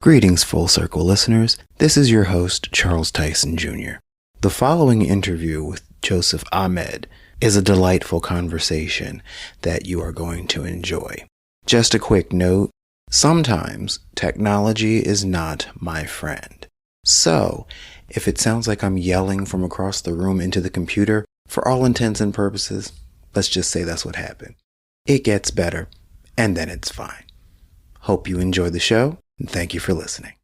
Greetings, Full Circle listeners. This is your host, Charles Tyson Jr. The following interview with Joseph Ahmed is a delightful conversation that you are going to enjoy. Just a quick note, sometimes technology is not my friend. So, if it sounds like I'm yelling from across the room into the computer, for all intents and purposes, let's just say that's what happened. It gets better, and then it's fine. Hope you enjoy the show. And thank you for listening.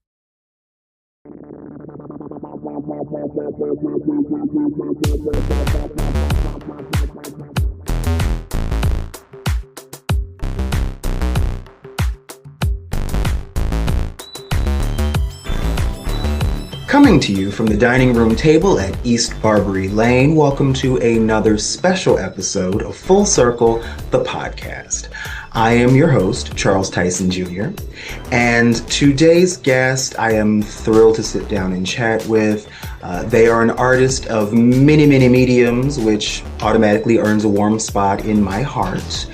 Coming to you from the dining room table at East Barbary Lane, welcome to another special episode of Full Circle, the podcast. I am your host, Charles Tyson Jr., and today's guest I am thrilled to sit down and chat with. They are an artist of many, many mediums, which automatically earns a warm spot in my heart.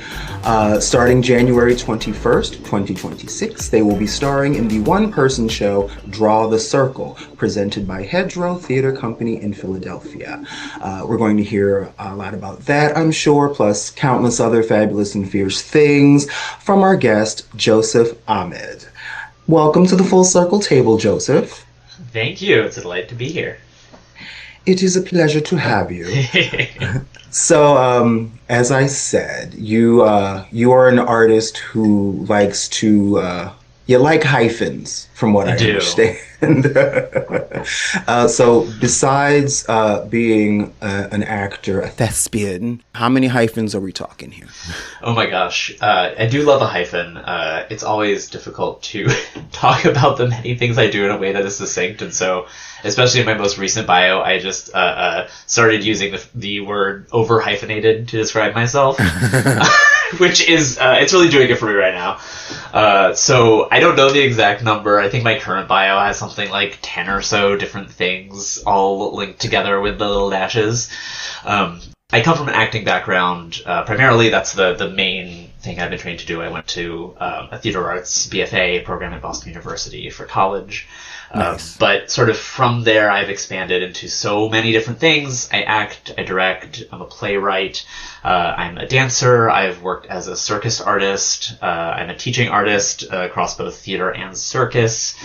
Starting January 21st, 2026, they will be starring in the one-person show Draw the Circle, presented by Hedgerow Theater Company in Philadelphia. We're going to hear a lot about that, I'm sure, plus countless other fabulous and fierce things from our guest, Joseph Ahmed. Welcome to the Full Circle table, Joseph. Thank you. It's a delight to be here. It is a pleasure to have you. So, as I said, you are an artist who likes to, you like hyphens, from what I understand. So, besides being an actor, a thespian, how many hyphens are we talking here? Oh my gosh. I do love a hyphen. It's always difficult to talk about the many things I do in a way that is succinct, and so especially in my most recent bio, I just started using the word over-hyphenated to describe myself, which is, it's really doing it for me right now. So I don't know the exact number. I think my current bio has something like 10 or so different things all linked together with the little dashes. I come from an acting background. Primarily, that's the main thing I've been trained to do. I went to a theater arts BFA program at Boston University for college. Nice. But sort of from there, I've expanded into so many different things. I act, I direct, I'm a playwright, I'm a dancer, I've worked as a circus artist, I'm a teaching artist across both theater and circus.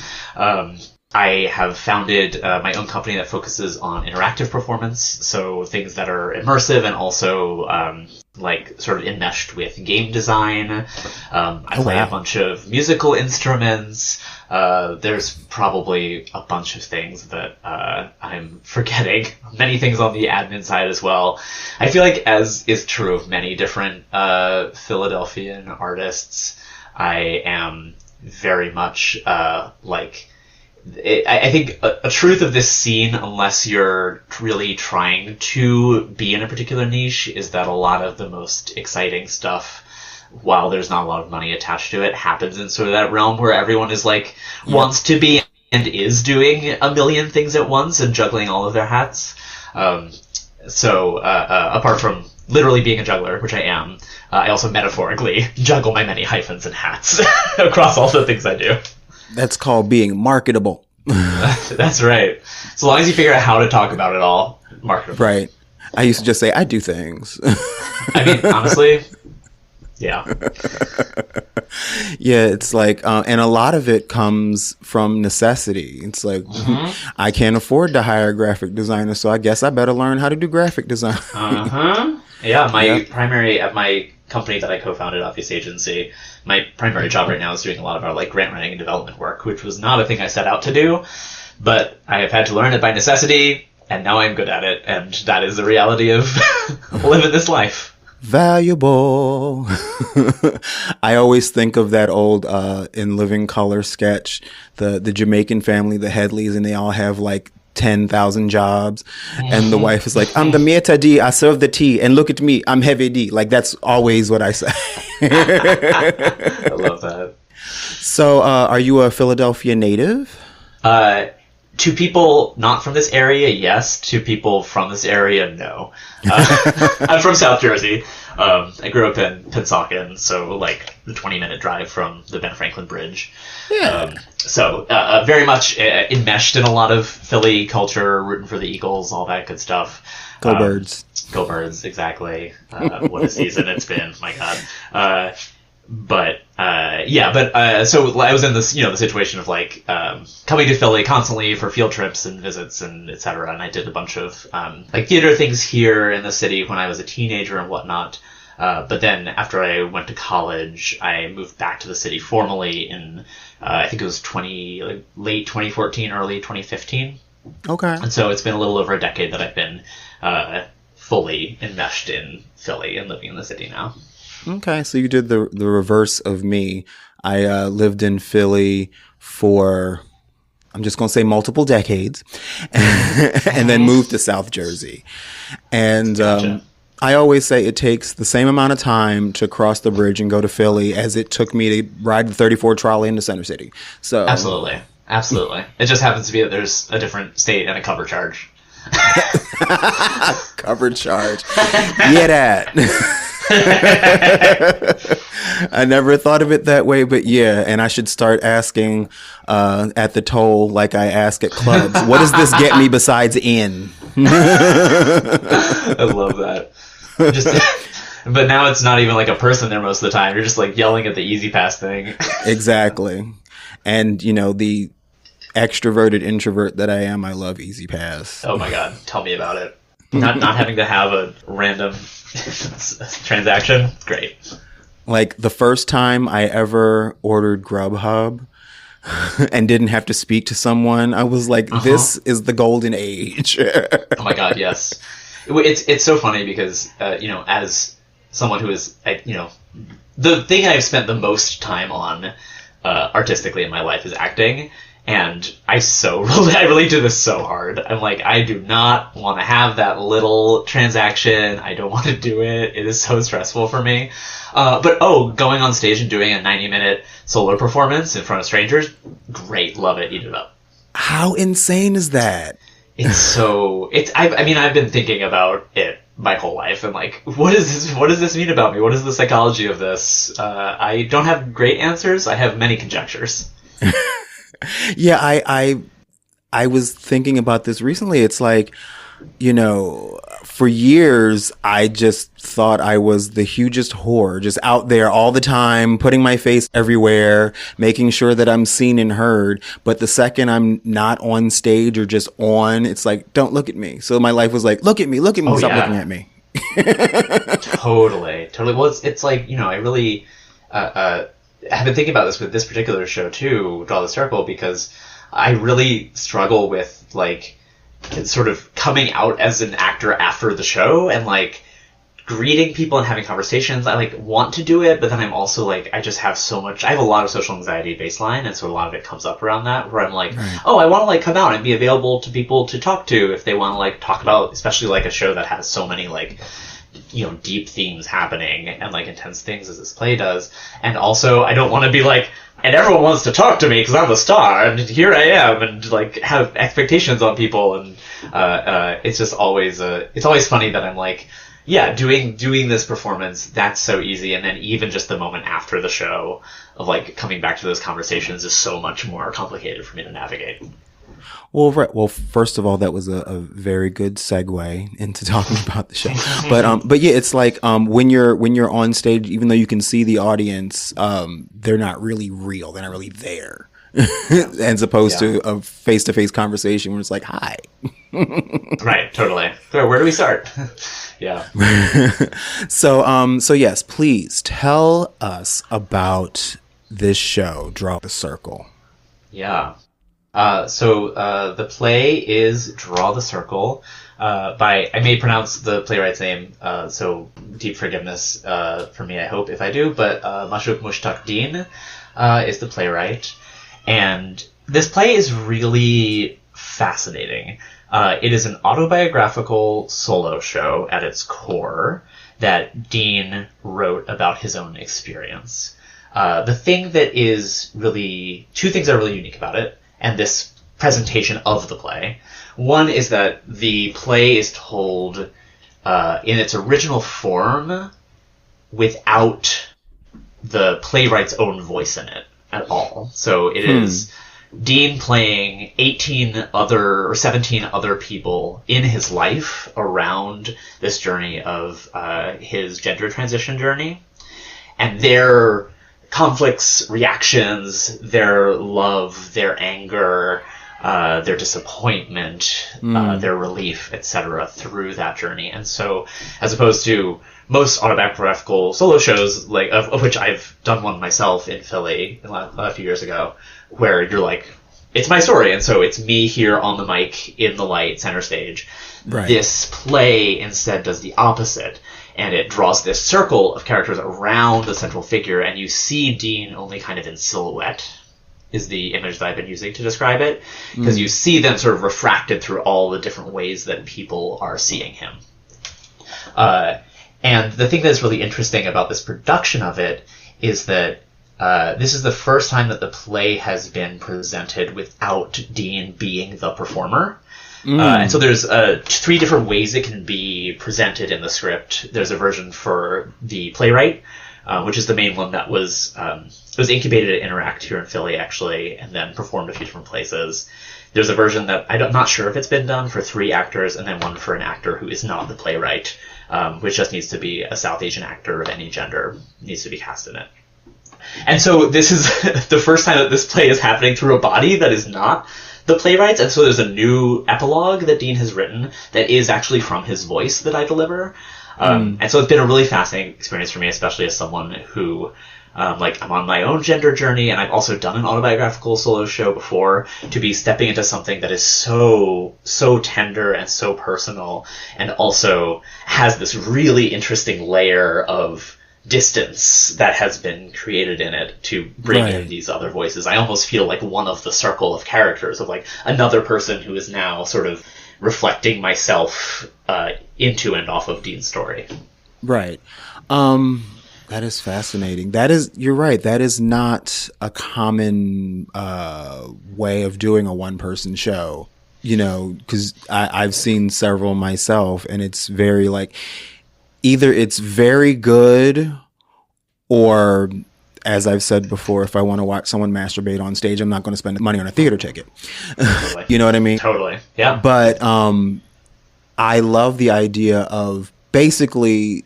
I have founded my own company that focuses on interactive performance, so things that are immersive and also like sort of enmeshed with game design. I play a bunch of musical instruments. There's probably a bunch of things that I'm forgetting. Many things on the admin side as well. I feel like, as is true of many different Philadelphian artists, I am very much I think a truth of this scene, unless you're really trying to be in a particular niche, is that a lot of the most exciting stuff, while there's not a lot of money attached to it, happens in sort of that realm where everyone is wants to be and is doing a million things at once and juggling all of their hats. So apart from literally being a juggler, which I am, I also metaphorically juggle my many hyphens and hats across all the things I do. That's called being marketable. That's right. So long as you figure out how to talk about it all, marketable. Right. I used to just say, I do things. I mean, honestly, yeah. Yeah, it's like, and a lot of it comes from necessity. It's like, I can't afford to hire a graphic designer, so I guess I better learn how to do graphic design. Yeah, primary, at my company that I co-founded, Obvious Agency, my primary job right now is doing a lot of our grant writing and development work, which was not a thing I set out to do, but I have had to learn it by necessity, and now I'm good at it, and that is the reality of living this life. Valuable. I always think of that old In Living Color sketch, the Jamaican family, the Headleys, and they all have 10,000 jobs, and the wife is like, I'm the maitre d', I serve the tea, and look at me, I'm heavy D. That's always what I say. I love that. So are you a Philadelphia native? To people not from this area, yes. To people from this area, no. I'm from South Jersey. I grew up in Pennsauken, so like the 20-minute drive from the Ben Franklin Bridge. Yeah. So very much enmeshed in a lot of Philly culture, rooting for the Eagles, all that good stuff. Go Birds. Go Birds, exactly. What a season it's been, my God. So I was in this, the situation of like coming to Philly constantly for field trips and visits and etc. And I did a bunch of like theater things here in the city when I was a teenager and whatnot. But then after I went to college, I moved back to the city formally in I think it was late 2014, early 2015. Okay. And so it's been a little over a decade that I've been fully enmeshed in Philly and living in the city now. Okay, so you did the reverse of me. I lived in Philly for, I'm just going to say multiple decades, and then moved to South Jersey. And Gotcha. I always say it takes the same amount of time to cross the bridge and go to Philly as it took me to ride the 34 trolley into Center City. So Absolutely. It just happens to be that there's a different state and a cover charge. Cover charge. Yeah, that. I never thought of it that way, but yeah, and I should start asking at the toll like I ask at clubs, what does this get me besides in? I love that. But now it's not even like a person there most of the time. You're just like yelling at the Easy Pass thing. Exactly. And, the extroverted introvert that I am, I love Easy Pass. Oh my God. Tell me about it. Not having to have a random transaction. Great. Like the first time I ever ordered Grubhub and didn't have to speak to someone, I was like, this is the golden age. Oh my God, yes. It's so funny because, as someone who is, the thing I've spent the most time on artistically in my life is acting. And I relate to this so hard. I'm like, I do not want to have that little transaction. I don't want to do it. It is so stressful for me. But going on stage and doing a 90-minute solo performance in front of strangers, great. Love it. Eat it up. How insane is that? I've been thinking about it my whole life. And like, what does this mean about me? What is the psychology of this? I don't have great answers. I have many conjectures. Yeah, I was thinking about this recently. It's like, for years, I just thought I was the hugest whore, just out there all the time, putting my face everywhere, making sure that I'm seen and heard. But the second I'm not on stage or just on, it's like, don't look at me. So my life was like, look at me, stop looking at me. Totally. Well, it's like, I really... I've been thinking about this with this particular show too, Draw the Circle, because I really struggle with like sort of coming out as an actor after the show and like greeting people and having conversations. I like want to do it, but then I'm also like, I have a lot of social anxiety baseline, and so a lot of it comes up around that, where I'm like, right. I want to like come out and be available to people to talk to if they want to like talk about, especially like a show that has so many like deep themes happening and like intense things as this play does. And also I don't want to be like, and everyone wants to talk to me because I'm a star and here I am, and like have expectations on people. And it's just always it's always funny that I'm like, yeah, doing this performance, that's so easy, and then even just the moment after the show of like coming back to those conversations is so much more complicated for me to navigate. Well, right. Well, first of all, that was a very good segue into talking about the show. But yeah, it's like when you're on stage, even though you can see the audience, they're not really real. They're not really there, as opposed to a face-to-face conversation where it's like, "Hi." Right. Totally. So where do we start? Yeah. So yes, please tell us about this show, Draw the Circle. Yeah. So the play is Draw the Circle by, I may pronounce the playwright's name, so deep forgiveness for me, I hope, if I do, but Mashouk Mushtaq Din is the playwright. And this play is really fascinating. It is an autobiographical solo show at its core that Dean wrote about his own experience. The thing that is really, two things are really unique about it, and this presentation of the play. One is that the play is told in its original form without the playwright's own voice in it at all. So it is Dean playing 17 other people in his life around this journey of his gender transition journey, and their conflicts, reactions, their love, their anger, their disappointment, their relief, etc. through that journey. And so, as opposed to most autobiographical solo shows, like of which I've done one myself in Philly a few years ago, where you're like, it's my story, and so it's me here on the mic, in the light, center stage. Right. This play instead does the opposite, and it draws this circle of characters around the central figure, and you see Dean only kind of in silhouette, is the image that I've been using to describe it, because you see them sort of refracted through all the different ways that people are seeing him. And the thing that's really interesting about this production of it is that this is the first time that the play has been presented without Dean being the performer. And so there's 3 different ways it can be presented in the script. There's a version for the playwright, which is the main one that was it was incubated at Interact here in Philly, actually, and then performed a few different places. There's a version that I'm not sure if it's been done for 3 actors, and then one for an actor who is not the playwright, which just needs to be a South Asian actor of any gender, needs to be cast in it. And so this is the first time that this play is happening through a body that is not the playwright's, and so there's a new epilogue that Dean has written that is actually from his voice that I deliver. And so it's been a really fascinating experience for me, especially as someone who, I'm on my own gender journey, and I've also done an autobiographical solo show before, to be stepping into something that is so tender and so personal, and also has this really interesting layer of distance that has been created in it to bring in these other voices. I almost feel like one of the circle of characters of like another person who is now sort of reflecting myself into and off of Dean's story. Right. That is fascinating. You're right. That is not a common way of doing a one-person show, because I've seen several myself, and it's very like, either it's very good, or, as I've said before, if I want to watch someone masturbate on stage, I'm not going to spend money on a theater ticket. Totally. You know what I mean? Totally. Yeah. But I love the idea of basically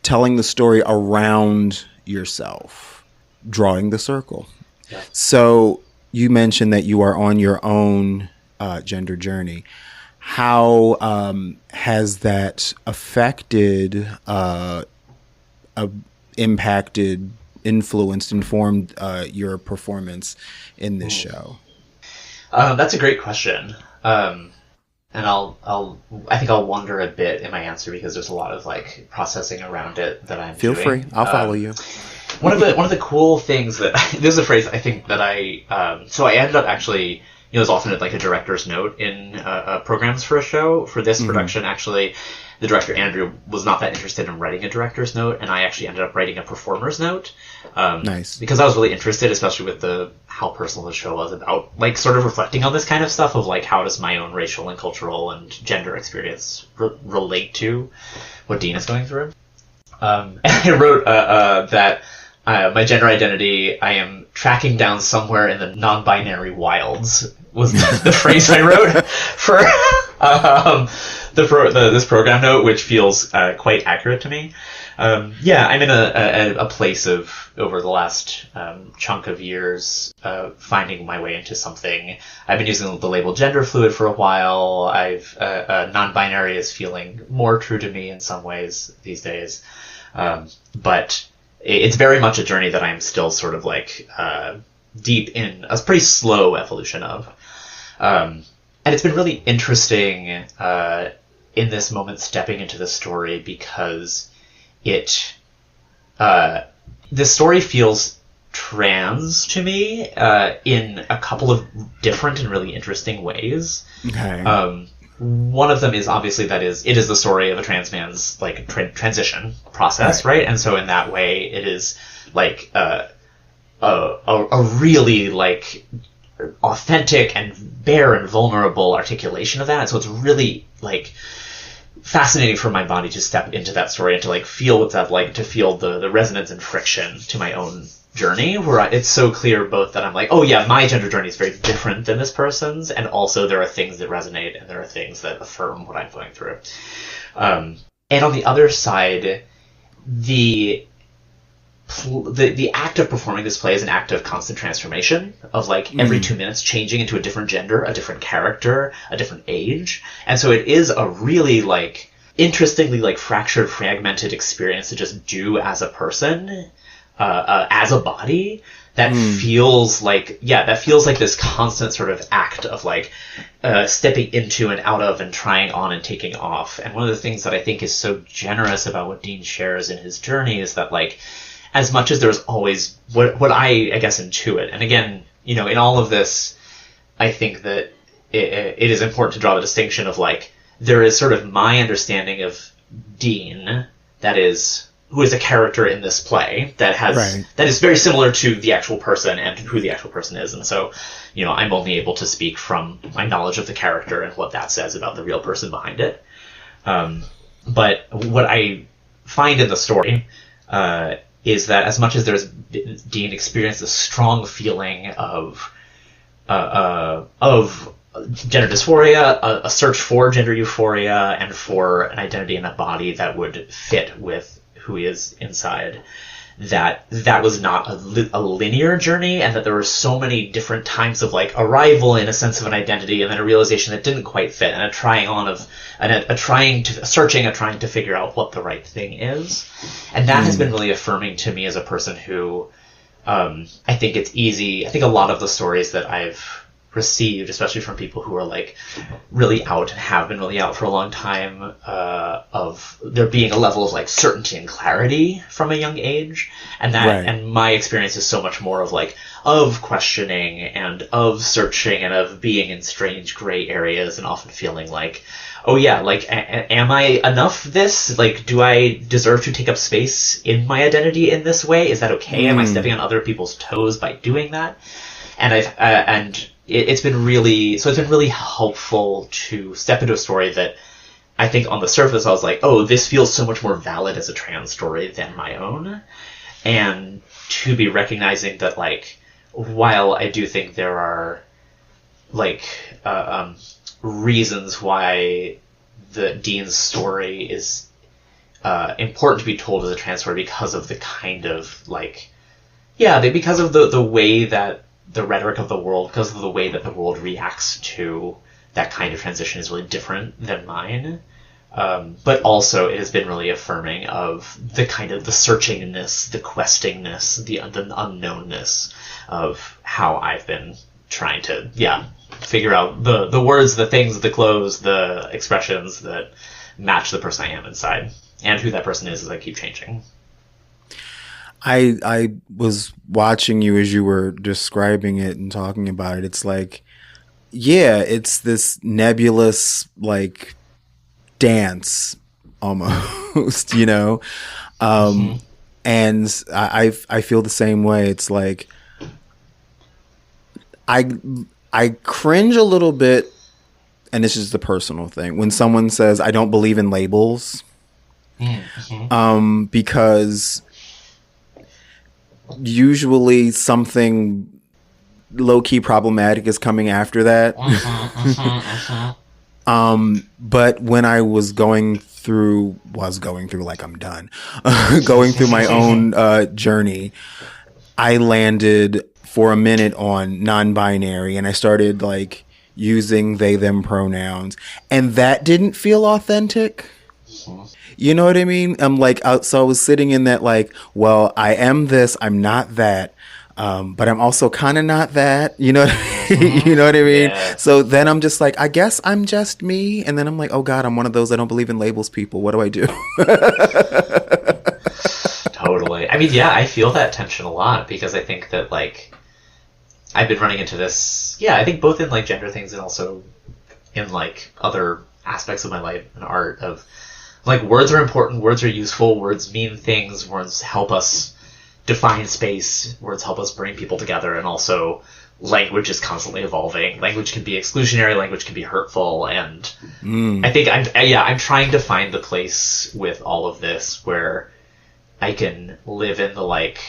telling the story around yourself, drawing the circle. Yeah. So you mentioned that you are on your own gender journey. How has that affected, impacted, influenced, informed your performance in this show? That's a great question. And I think I'll wander a bit in my answer because there's a lot of like processing around it that I'm doing. Feel free. I'll follow you. One of the cool things that this is a phrase I think that so I ended up actually, there's often like a director's note in programs for a show. For this production, actually, the director, Andrew, was not that interested in writing a director's note, and I actually ended up writing a performer's note. Nice. Because I was really interested, especially with how personal the show was, about like sort of reflecting on this kind of stuff of like how does my own racial and cultural and gender experience relate to what Dean is going through. And I wrote that my gender identity, I am tracking down somewhere in the non-binary wilds, was the phrase I wrote for this program note, which feels quite accurate to me. I'm in a place of, over the last chunk of years, finding my way into something. I've been using the label gender fluid for a while. Non-binary is feeling more true to me in some ways these days. But it's very much a journey that I'm still sort of like deep in a pretty slow evolution of. And it's been really interesting in this moment stepping into the story because this story feels trans to me in a couple of different and really interesting ways. Okay. One of them is obviously it is the story of a trans man's like transition process, right? And so in that way, it is like a really like authentic and bare and vulnerable articulation of that. And so it's really like fascinating for my body to step into that story and to like feel what that's like, to feel the resonance and friction to my own journey, where it's so clear both that I'm like, oh yeah, my gender journey is very different than this person's, and also there are things that resonate and there are things that affirm what I'm going through. And on the other side, the act of performing this play is an act of constant transformation, of like every 2 minutes changing into a different gender, a different character, a different age. And so it is a really like interestingly like fractured, fragmented experience to just do as a person, as a body, that feels like this constant sort of act of like stepping into and out of and trying on and taking off. And one of the things that I think is so generous about what Dean shares in his journey is that like, as much as there's always what I guess intuit, and again, you know, in all of this, I think that it is important to draw the distinction of like, there is sort of my understanding of Dean, who is a character in this play that is very similar to the actual person and who the actual person is. And so, you know, I'm only able to speak from my knowledge of the character and what that says about the real person behind it. But what I find in the story, is that as much as Dean experienced a strong feeling of gender dysphoria, a search for gender euphoria, and for an identity in a body that would fit with who he is inside, that was not a linear journey, and that there were so many different times of like arrival in a sense of an identity, and then a realization that didn't quite fit, and a trying on of, and a trying to figure out what the right thing is. And that has been really affirming to me as a person who, I think a lot of the stories that I've received, especially from people who are like really out and have been really out for a long time, of there being a level of like certainty and clarity from a young age, and and my experience is so much more of like of questioning and of searching and of being in strange gray areas, and often feeling like, oh yeah, like am I enough this? Like, do I deserve to take up space in my identity in this way? Is that okay? Am I stepping on other people's toes by doing that? And it's been really helpful to step into a story that I think on the surface I was like, oh, this feels so much more valid as a trans story than my own. And to be recognizing that, like, while I do think there are, like, reasons why the Dean's story is important to be told as a trans story, because of the kind of, like, because of the way that the rhetoric of the world, because of the way that the world reacts to that kind of transition is really different than mine. But also it has been really affirming of the kind of the searchingness, the questingness, the unknownness of how I've been trying to, figure out the words, the things, the clothes, the expressions that match the person I am inside, and who that person is as I keep changing. I was watching you as you were describing it and talking about it. It's like, it's this nebulous, like, dance almost, you know? And I feel the same way. It's like, I cringe a little bit, and this is the personal thing, when someone says, I don't believe in labels, because usually something low-key problematic is coming after that. But when I was going through like I'm done, going through my own journey, I landed for a minute on non-binary, and I started like using they, them pronouns, and that didn't feel authentic. You know what I mean? I'm like, so I was sitting in that like, well, I am this, I'm not that, but I'm also kind of not that. You know, you know what I mean? Yeah. So then I'm just like, I guess I'm just me, and then I'm like, oh God, I'm one of those I don't believe in labels people. What do I do? Totally. I mean, I feel that tension a lot, because I think that like I've been running into this. I think both in like gender things and also in like other aspects of my life and art of. Like, words are important, words are useful, words mean things, words help us define space, words help us bring people together, and also language is constantly evolving. Language can be exclusionary, language can be hurtful, and I think I'm trying to find the place with all of this where I can live in the like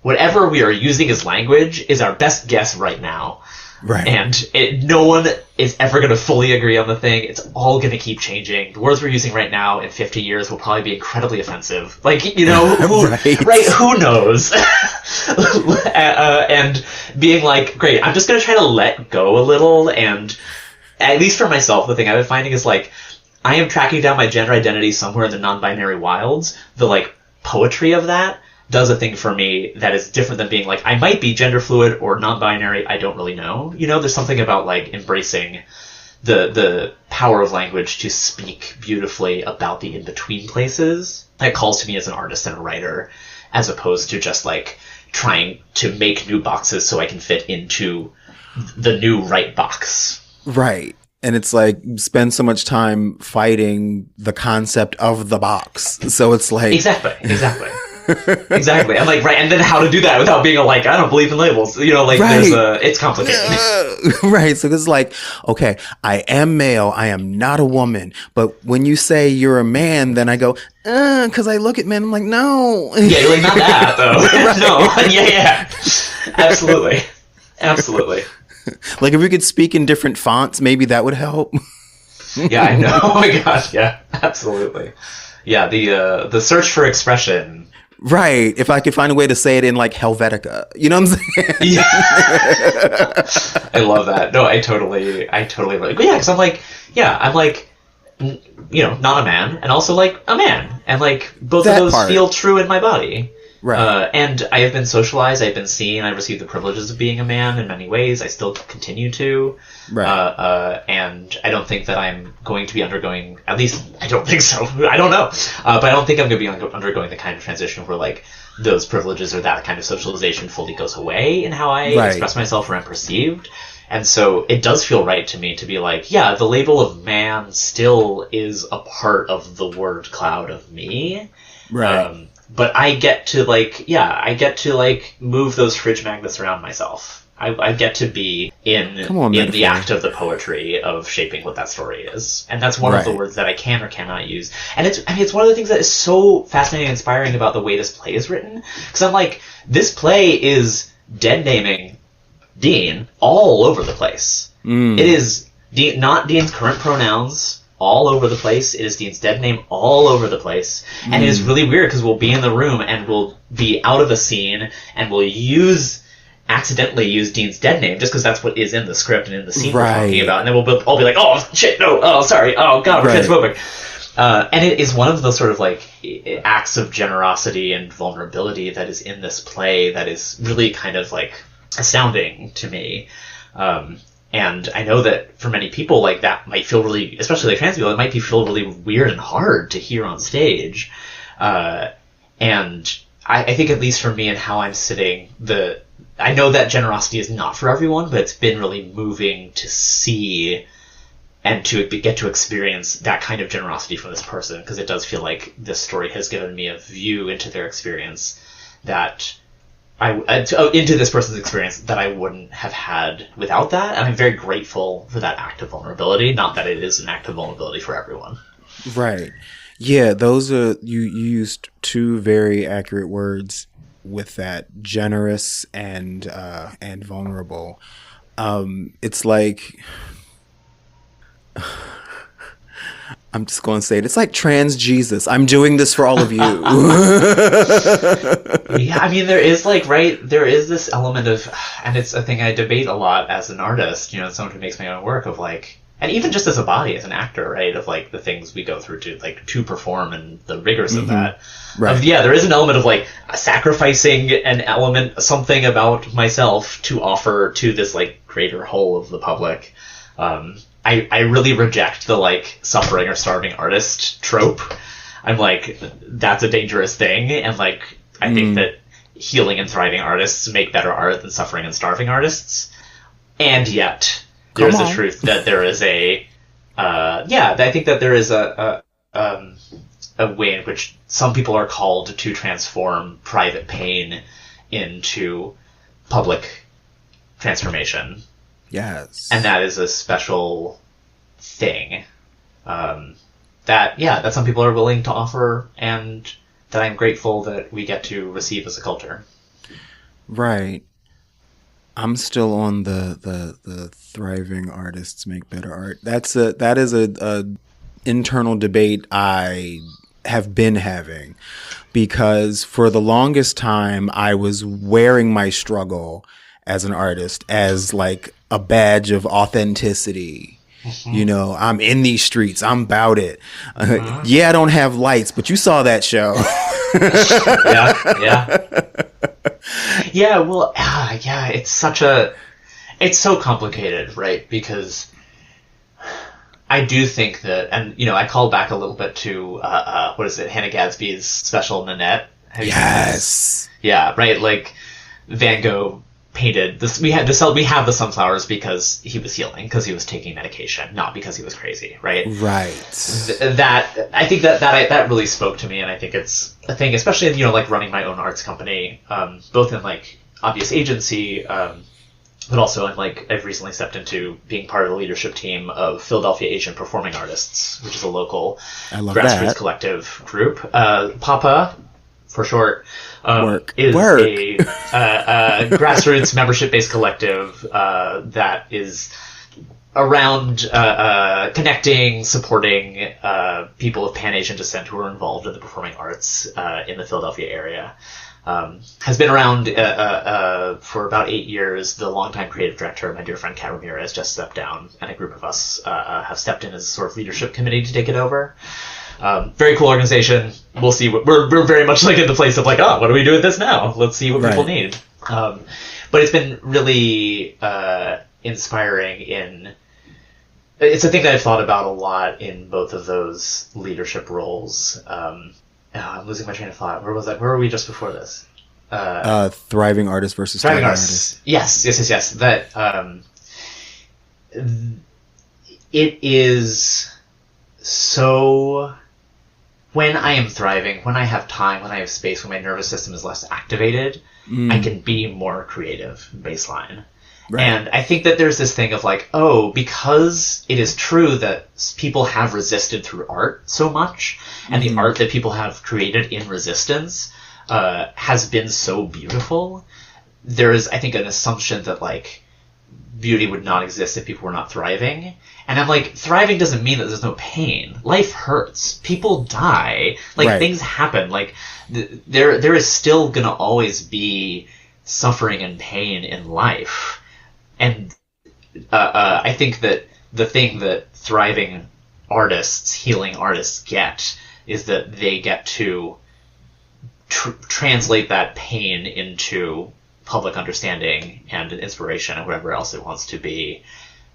whatever we are using as language is our best guess right now. Right. And no one is ever going to fully agree on the thing. It's all going to keep changing. The words we're using right now in 50 years will probably be incredibly offensive. Like, who knows? And being like, great, I'm just going to try to let go a little. And at least for myself, the thing I've been finding is like, I am tracking down my gender identity somewhere in the non-binary wilds. The like poetry of that does a thing for me that is different than being like, I might be gender fluid or non-binary, I don't really know. There's something about like embracing the power of language to speak beautifully about the in-between places that calls to me as an artist and a writer, as opposed to just like trying to make new boxes so I can fit into the new right box. Right. And it's like, spend so much time fighting the concept of the box. So it's like... Exactly. Exactly. I'm like, right, and then how to do that without being like, I don't believe in labels. Right. It's complicated. Right. So it's like, okay, I am male, I am not a woman. But when you say you're a man, then I go, because I look at men, I'm like, no. Yeah, you're like, not that, though. Right. No. Yeah. Absolutely. Like, if we could speak in different fonts, maybe that would help. Yeah, I know. Oh my gosh, yeah, absolutely. Yeah, the search for expression. Right. If I could find a way to say it in like Helvetica, you know what I'm saying? Yeah. I love that. No, I totally like. Yeah, because I'm like, not a man, and also like a man, and like both that of those feel true in my body. Right. And I have been socialized, I've been seen, I've received the privileges of being a man in many ways. I still continue to. Right. And I don't think that I'm going to be undergoing, at least I don't think so. I don't know. But I don't think I'm going to be undergoing the kind of transition where like those privileges or that kind of socialization fully goes away in how I express myself or am perceived. And so it does feel right to me to be like, yeah, the label of man still is a part of the word cloud of me. Right. But I get to move those fridge magnets around myself. I get to be in the act of the poetry of shaping what that story is. And that's one of the words that I can or cannot use. And it's one of the things that is so fascinating and inspiring about the way this play is written. Because I'm like, this play is dead naming Dean all over the place. It is not Dean's current pronouns all over the place. It is Dean's dead name all over the place. And it is really weird because we'll be in the room and we'll be out of a scene and we'll accidentally use Dean's dead name just because that's what is in the script and in the scene we're talking about. And then we'll all be like, oh, shit, no, oh, sorry, oh, God, we're transphobic. And it is one of those sort of like acts of generosity and vulnerability that is in this play that is really kind of like astounding to me. And I know that for many people, like that might feel really, especially like trans people, it might feel really weird and hard to hear on stage. And I think at least for me and how I'm sitting, I know that generosity is not for everyone, but it's been really moving to see and to get to experience that kind of generosity from this person, because it does feel like this story has given me a view into their experience into this person's experience that I wouldn't have had without that. And I'm very grateful for that act of vulnerability. Not that it is an act of vulnerability for everyone. Right. Yeah, those are, you used two very accurate words with that: generous and vulnerable. It's like, I'm just going to say it. It's like trans Jesus. I'm doing this for all of you. Yeah, I mean, there is this element of, and it's a thing I debate a lot as an artist, someone who makes my own work, of like, and even just as a body, as an actor, right, of like the things we go through to perform and the rigors of that. Right. There is an element of like sacrificing an element, something about myself to offer to this like greater whole of the public. I really reject the like suffering or starving artist trope. I'm like, that's a dangerous thing, and like I think that healing and thriving artists make better art than suffering and starving artists. And yet there's the truth that there is I think that there is a way in which some people are called to transform private pain into public transformation. Yes. And that is a special thing that some people are willing to offer, and that I'm grateful that we get to receive as a culture. Right. I'm still on the thriving artists make better art. That is a internal debate I have been having, because for the longest time I was wearing my struggle as an artist as like a badge of authenticity. You know, I'm in these streets. I'm about it. Yeah, I don't have lights, but you saw that show. Yeah. Well, it's so complicated, right? Because I do think that, and I called back a little bit to Hannah Gadsby's special Nanette. Yes. Yeah, right. Like Van Gogh painted this. We have the sunflowers because he was healing, because he was taking medication, not because he was crazy, right? Right. I think that really spoke to me, and I think it's a thing, especially in, like running my own arts company, both in like obvious agency, but also in like I've recently stepped into being part of the leadership team of Philadelphia Asian Performing Artists, which is a local grassroots collective group. PAPA, for short. Is a grassroots membership-based collective that is around connecting, supporting people of Pan-Asian descent who are involved in the performing arts in the Philadelphia area. Has been around for about 8 years. The longtime creative director, my dear friend Kat Ramirez, just stepped down, and a group of us have stepped in as a sort of leadership committee to take it over. Very cool organization. We'll see. We're very much like in the place of like, what do we do with this now? Let's see what people need. But it's been really inspiring. It's a thing that I've thought about a lot in both of those leadership roles. I'm losing my train of thought. Where was that? Where were we just before this? Thriving artists versus thriving artists. Yes. That it is so. When I am thriving, when I have time, when I have space, when my nervous system is less activated, I can be more creative, baseline. Right. And I think that there's this thing of like, because it is true that people have resisted through art so much, and the art that people have created in resistance has been so beautiful. There is, I think, an assumption that like beauty would not exist if people were not thriving. And I'm like, thriving doesn't mean that there's no pain. Life hurts. People die. Like, things happen. Like, there is still gonna always be suffering and pain in life. And I think that the thing that thriving artists, healing artists get is that they get to translate that pain into public understanding and inspiration and whatever else it wants to be,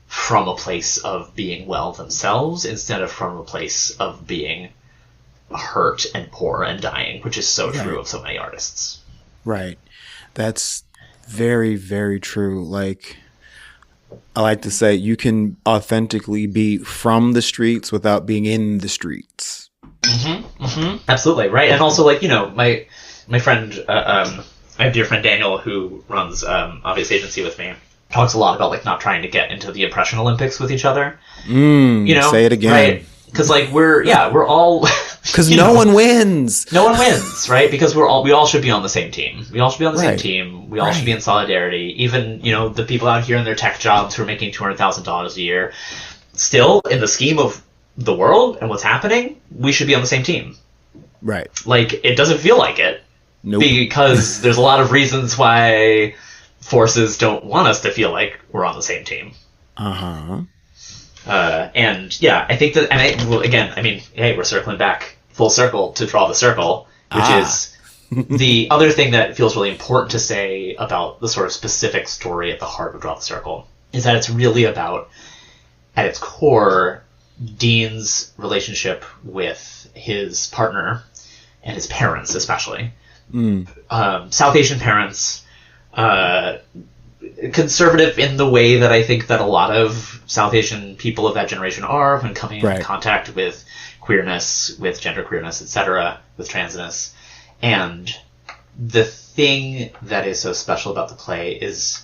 from a place of being well themselves instead of from a place of being hurt and poor and dying, which is so true of so many artists. Right. That's very, very true. Like, I like to say you can authentically be from the streets without being in the streets. Absolutely. Right. And also, like, my friend, my dear friend Daniel, who runs Obvious Agency with me, talks a lot about like not trying to get into the Impression Olympics with each other. Say it again. Right? Because like we're all because no one wins. No one wins, right? Because we all should be on the same team. We all should be on the same team. We all should be in solidarity. Even the people out here in their tech jobs who are making $200,000 a year, still in the scheme of the world and what's happening, we should be on the same team. Right. Like, it doesn't feel like it. Nope. Because there's a lot of reasons why forces don't want us to feel like we're on the same team. And yeah, I think that, hey, we're circling back full circle to draw the circle, which is the other thing that feels really important to say about the sort of specific story at the heart of Draw the Circle is that it's really about, at its core, Dean's relationship with his partner and his parents, especially. South Asian parents, conservative in the way that I think that a lot of South Asian people of that generation are when coming in contact with queerness, with gender queerness, etc., with transness. And the thing that is so special about the play is,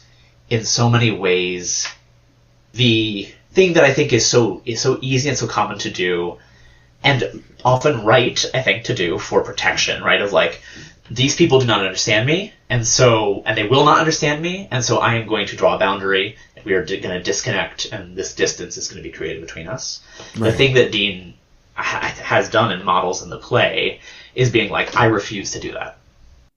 in so many ways, the thing that I think is so easy and so common to do, and often right, I think, to do for protection, right? Of like, these people do not understand me, and they will not understand me, and so I am going to draw a boundary, and we are going to disconnect, and this distance is going to be created between us. Right. The thing that Dean has done and models in the play is being like, I refuse to do that.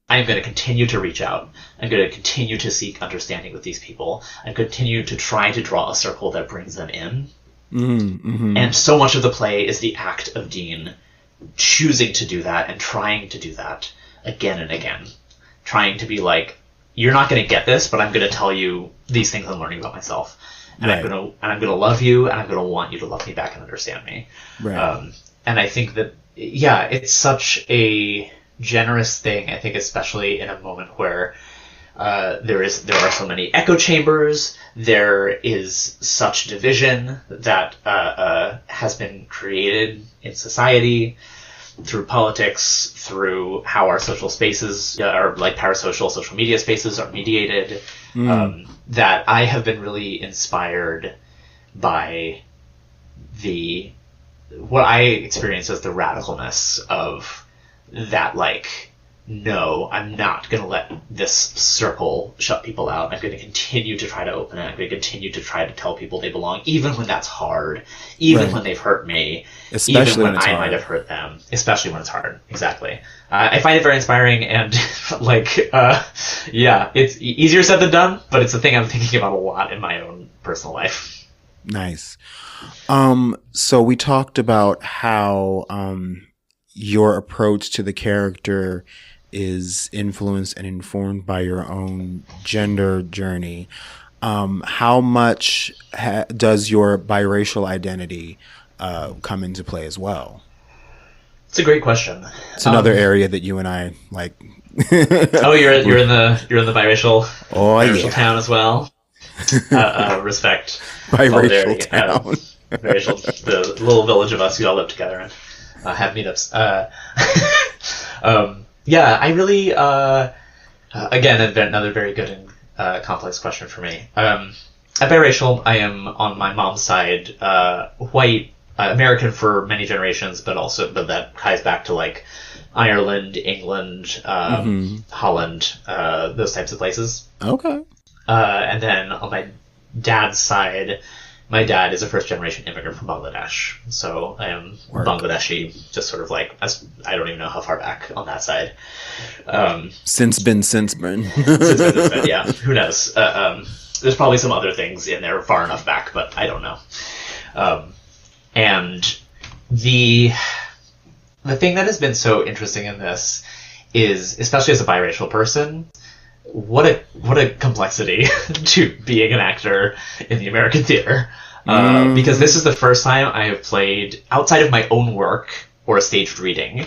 I am going to continue to reach out. I'm going to continue to seek understanding with these people. I continue to try to draw a circle that brings them in. Mm-hmm. And so much of the play is the act of Dean choosing to do that and trying to do that again and again. Trying to be like, you're not going to get this, but I'm going to tell you these things I'm learning about myself. And right. I'm going to love you, and I'm going to want you to love me back and understand me. Right. And I think that, yeah, it's such a generous thing, I think, especially in a moment where there are so many echo chambers, there is such division that has been created in society through politics, through how our social spaces, or like parasocial social media spaces, are mediated, that I have been really inspired by what I experience as the radicalness of that, like, no, I'm not going to let this circle shut people out. I'm going to continue to try to open it. I'm going to continue to try to tell people they belong, even when that's hard, even right. when they've hurt me, especially even when I might have hurt them, especially when it's hard. Exactly. I find it very inspiring, and yeah, it's easier said than done, but it's a thing I'm thinking about a lot in my own personal life. Nice. So we talked about how your approach to the character is influenced and informed by your own gender journey. How much does your biracial identity come into play as well? It's a great question. It's another area that you and I like. Oh, you're in the biracial town as well. Respect. Biracial town. Biracial, the little village of us who all live together and have meetups. Yeah, I really, again, another very good and complex question for me. At biracial, I am on my mom's side, white, American for many generations, but that ties back to like Ireland, England, Holland, those types of places. Okay. And then on my dad's side, my dad is a first-generation immigrant from Bangladesh, so I am Bangladeshi, just sort of like, I don't even know how far back on that side. Since been. Yeah, who knows? There's probably some other things in there far enough back, but I don't know. And the thing that has been so interesting in this is, especially as a biracial person, what a complexity to being an actor in the American theater. Because this is the first time I have played, outside of my own work or a staged reading,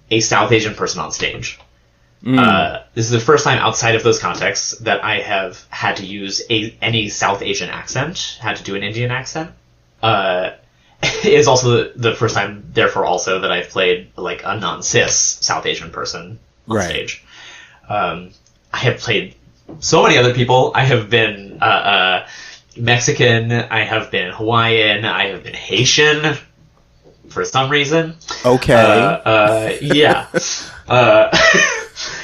a South Asian person on stage. This is the first time outside of those contexts that I have had to use any South Asian accent, had to do an Indian accent. It is also the first time, therefore, also that I've played like a non-cis South Asian person on stage. I have played so many other people. I have been Mexican, I have been Hawaiian, I have been Haitian for some reason. Okay. Yeah.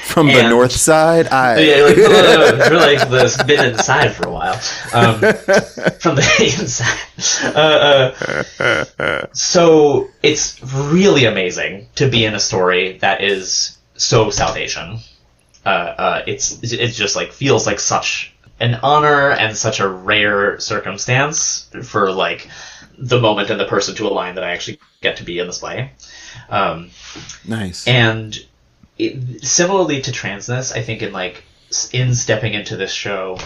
From the north side? Yeah, you're like this, been inside for a while. From the inside. So it's really amazing to be in a story that is so South Asian. It's just like feels like such an honor and such a rare circumstance for like the moment and the person to align that I actually get to be in this play. Nice. And similarly to transness, I think in stepping into this show,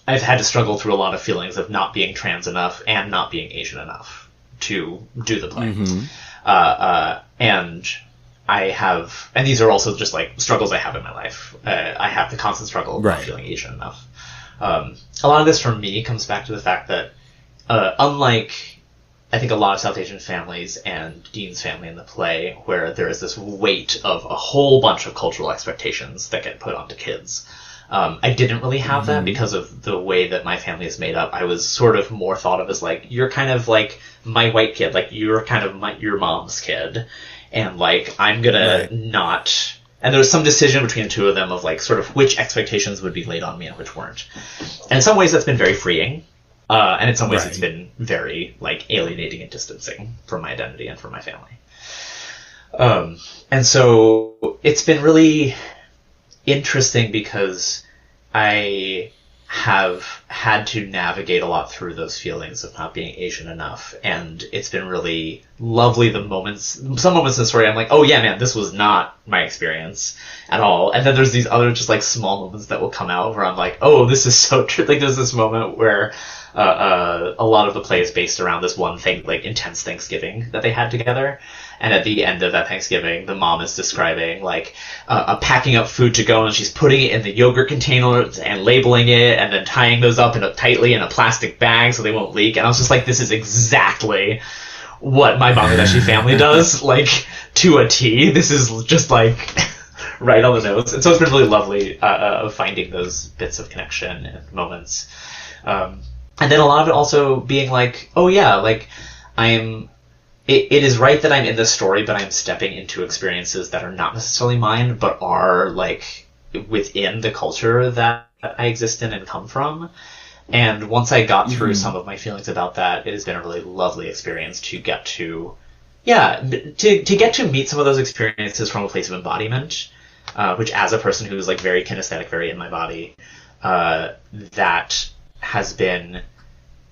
I've had to struggle through a lot of feelings of not being trans enough and not being Asian enough to do the play. And I have, and these are also just like struggles I have in my life. I have the constant struggle of not feeling Asian enough. A lot of this for me comes back to the fact that, unlike I think a lot of South Asian families and Dean's family in the play, where there is this weight of a whole bunch of cultural expectations that get put onto kids. I didn't really have that because of the way that my family is made up. I was sort of more thought of as like, you're kind of like my white kid, like you're kind of your mom's kid, and like I'm gonna not. And there was some decision between the two of them of like sort of which expectations would be laid on me and which weren't. And in some ways that's been very freeing. And in some ways it's been very like alienating and distancing from my identity and from my family. And so it's been really interesting because I have had to navigate a lot through those feelings of not being Asian enough, and it's been really lovely. Some moments in the story I'm like, oh yeah, man, this was not my experience at all. And then there's these other just like small moments that will come out where I'm like, oh, this is so true. Like there's this moment where a lot of the play is based around this one thing, like intense Thanksgiving that they had together. And at the end of that Thanksgiving, the mom is describing like packing up food to go, and she's putting it in the yogurt containers and labeling it, and then tying those up tightly in a plastic bag so they won't leak. And I was just like, this is exactly what my Bangladeshi family does, like to a T. This is just like right on the nose. And so it's been really lovely finding those bits of connection and moments. And then a lot of it also being like, oh yeah, like it is right that I'm in this story, but I'm stepping into experiences that are not necessarily mine, but are like within the culture that I exist in and come from. And once I got through some of my feelings about that, it has been a really lovely experience to get to, to get to meet some of those experiences from a place of embodiment, which as a person who's like very kinesthetic, very in my body, that has been,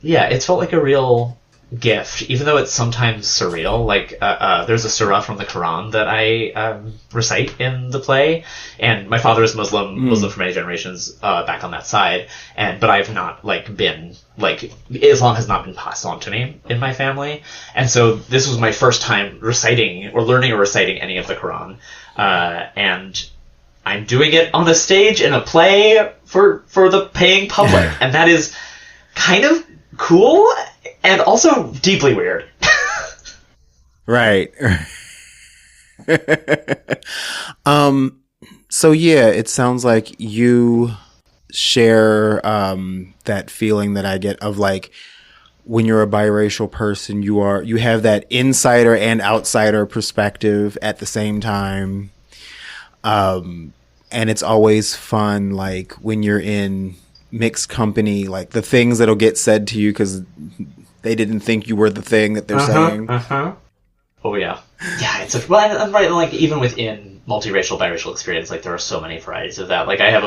it's felt like a real gift, even though it's sometimes surreal. Like there's a surah from the Quran that I recite in the play, and my father is Muslim for many generations back on that side, but I've not like been like, Islam has not been passed on to me in my family, and so this was my first time reciting or learning or reciting any of the Quran, and I'm doing it on a stage in a play for the paying public, and that is kind of cool and also deeply weird. Right. So yeah, it sounds like you share that feeling that I get of like, when you're a biracial person, you have that insider and outsider perspective at the same time. And it's always fun, like when you're in mixed company, like the things that'll get said to you because they didn't think you were the thing that they're saying. Oh yeah, it's right. Like even within multiracial, biracial experience, like there are so many varieties of that. Like I have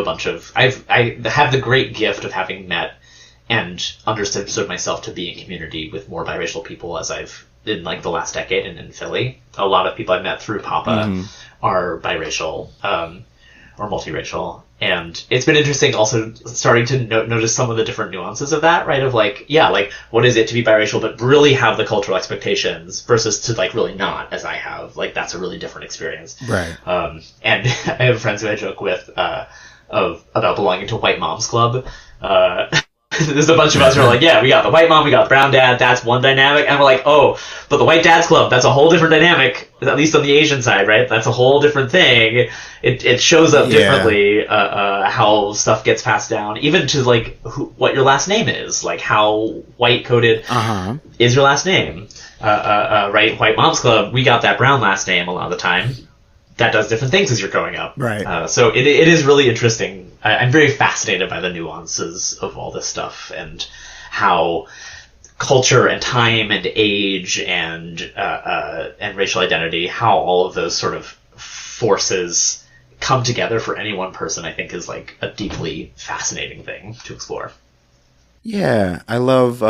I have the great gift of having met and understood myself to be in community with more biracial people as I've in like the last decade, and in Philly, a lot of people I've met through Papa are biracial or multiracial. And it's been interesting also starting to notice some of the different nuances of that, right? Of like, like, what is it to be biracial, but really have the cultural expectations versus to like really not, as I have. Like, that's a really different experience. Right. And I have friends who I joke with about belonging to White Moms Club. There's a bunch of us who are like, we got the white mom, we got the brown dad, that's one dynamic. And we're like, oh, but the white dad's club, that's a whole different dynamic, at least on the Asian side, right? That's a whole different thing. It shows up differently, how stuff gets passed down, even to like what your last name is, like how white coded is your last name. Right? White Moms Club, we got that brown last name a lot of the time. That does different things as you're growing up. Right. So it is really interesting. I'm very fascinated by the nuances of all this stuff and how culture and time and age and racial identity, how all of those sort of forces come together for any one person, I think is like a deeply fascinating thing to explore. Yeah, I love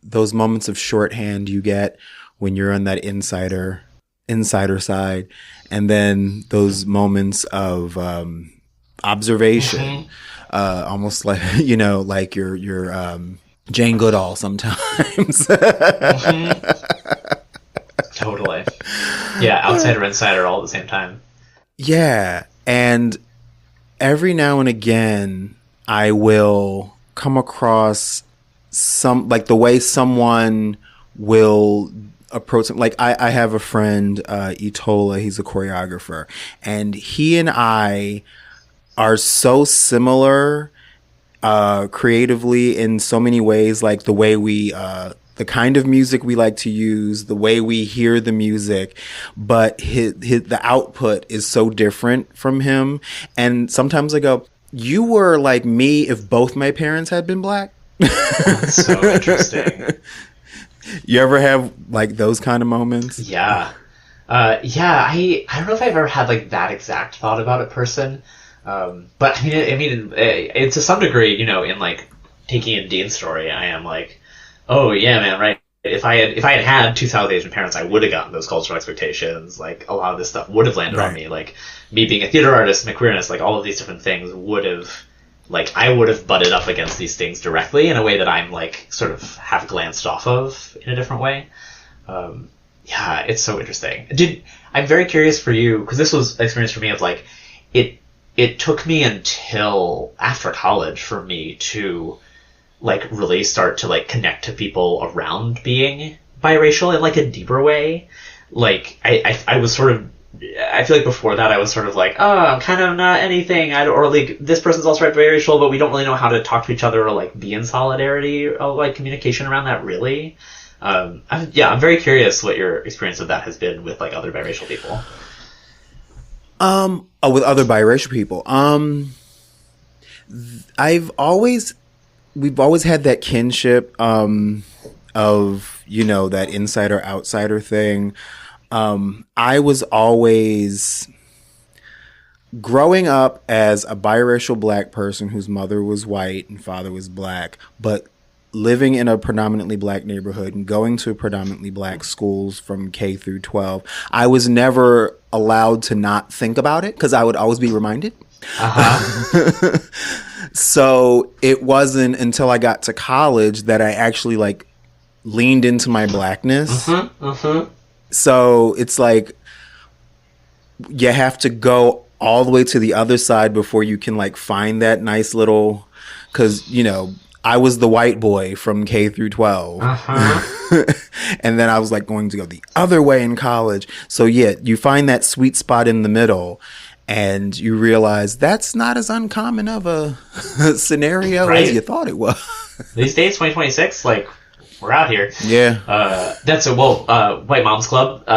those moments of shorthand you get when you're on that insider side, and then those moments of observation, almost like like your Jane Goodall sometimes. Totally. Yeah, outsider insider all at the same time. Yeah, and every now and again I will come across some, like the way someone will approach him. Like I have a friend, Itola, he's a choreographer, and he and I are so similar creatively in so many ways, like the way we the kind of music we like to use, the way we hear the music, but the output is so different from him. And sometimes I go, you were like me if both my parents had been black. That's so interesting. You ever have like those kind of moments? Yeah. I don't know if I've ever had like that exact thought about a person. But I mean, it's to some degree, you know, in like taking in Dean's story, I am like, oh yeah, man, right. If I had two South Asian parents, I would have gotten those cultural expectations. Like a lot of this stuff would have landed on me. Like me being a theater artist, my queerness, like all of these different things would have, like I would have butted up against these things directly in a way that I'm like sort of have glanced off of in a different way. Yeah, it's so interesting. I'm very curious for you, because this was an experience for me of like, it took me until after college for me to like really start to like connect to people around being biracial in like a deeper way. Like I was sort of, I feel like before that I was sort of like, oh, I'm kind of not anything. Or like this person's also biracial, but we don't really know how to talk to each other or like be in solidarity or like communication around that really. I'm very curious what your experience of that has been with like other biracial people. With other biracial people. We've always had that kinship, of, you know, that insider outsider thing. I was always growing up as a biracial black person whose mother was white and father was black, but living in a predominantly black neighborhood and going to predominantly black schools from K through 12, I was never allowed to not think about it because I would always be reminded. Uh-huh. So it wasn't until I got to college that I actually like leaned into my blackness. So it's like you have to go all the way to the other side before you can like find that nice little, because, you know, I was the white boy from K through 12. And then I was like going to go the other way in college. So yeah, you find that sweet spot in the middle and you realize that's not as uncommon of a scenario as you thought it was. These days, 2026, like, we're out here. Yeah. That's White Moms Club.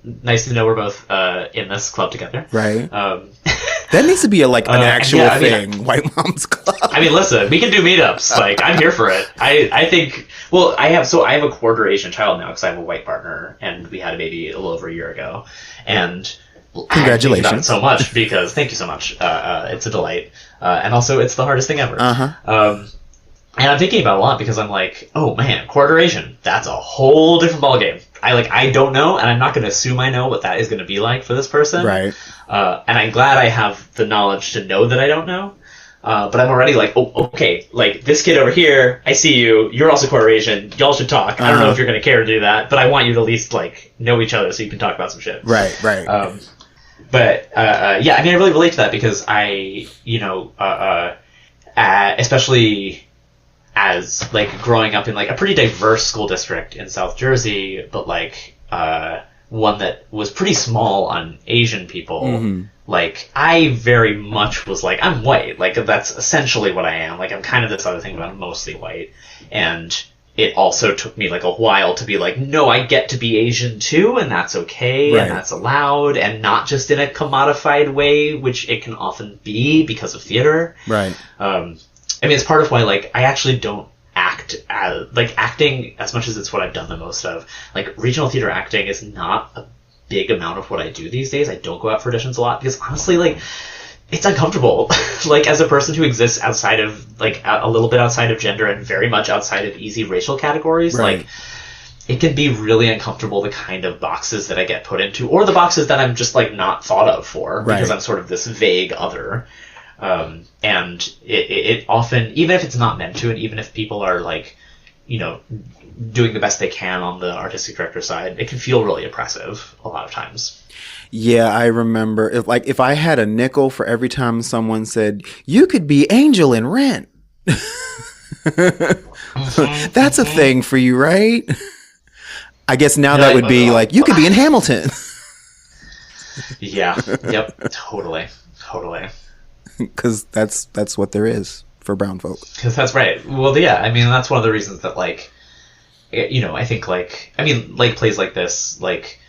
Nice to know we're both in this club together. Right. That needs to be an actual thing. White Moms Club. I mean, listen, we can do meetups. Like, I'm here for it. I think. Well, I have a quarter Asian child now because I have a white partner, and we had a baby a little over a year ago. And congratulations! I think about it so much because thank you so much. It's a delight, and also it's the hardest thing ever. And I'm thinking about it a lot because I'm like, oh man, quarter Asian, that's a whole different ballgame. I don't know, and I'm not going to assume I know what that is going to be like for this person. Right. And I'm glad I have the knowledge to know that I don't know. But I'm already like, oh, okay, like this kid over here, I see you, you're also quarter Asian, y'all should talk. I don't know if you're going to care to do that, but I want you to at least like know each other so you can talk about some shit. Right. But I mean, I really relate to that because I, especially as like growing up in like a pretty diverse school district in South Jersey, but like one that was pretty small on Asian people. Like I very much was like, I'm white. Like that's essentially what I am. Like I'm kind of this other thing, but I'm mostly white. And it also took me like a while to be like, no, I get to be Asian too, and that's okay, and that's allowed, and not just in a commodified way, which it can often be because of theater. Right. I mean, it's part of why, like, I actually don't act as, like, acting, as much as it's what I've done the most of, like, regional theater acting is not a big amount of what I do these days. I don't go out for auditions a lot, because honestly, like, it's uncomfortable. Like, as a person who exists outside of, like, a little bit outside of gender and very much outside of easy racial categories, like, it can be really uncomfortable, the kind of boxes that I get put into, or the boxes that I'm just, like, not thought of for, because I'm sort of this vague other. And it often, even if it's not meant to, and even if people are like, doing the best they can on the artistic director side, it can feel really oppressive a lot of times. Yeah, I remember if I had a nickel for every time someone said, you could be Angel in Rent. That's a thing for you, right? I guess now You're that like, would be like, you could be in Hamilton. Yeah. Yep. Totally. Because that's what there is for brown folk. Because that's right. Well, yeah. I mean, that's one of the reasons that, like, you know, I think, like, I mean, like, plays like this, like,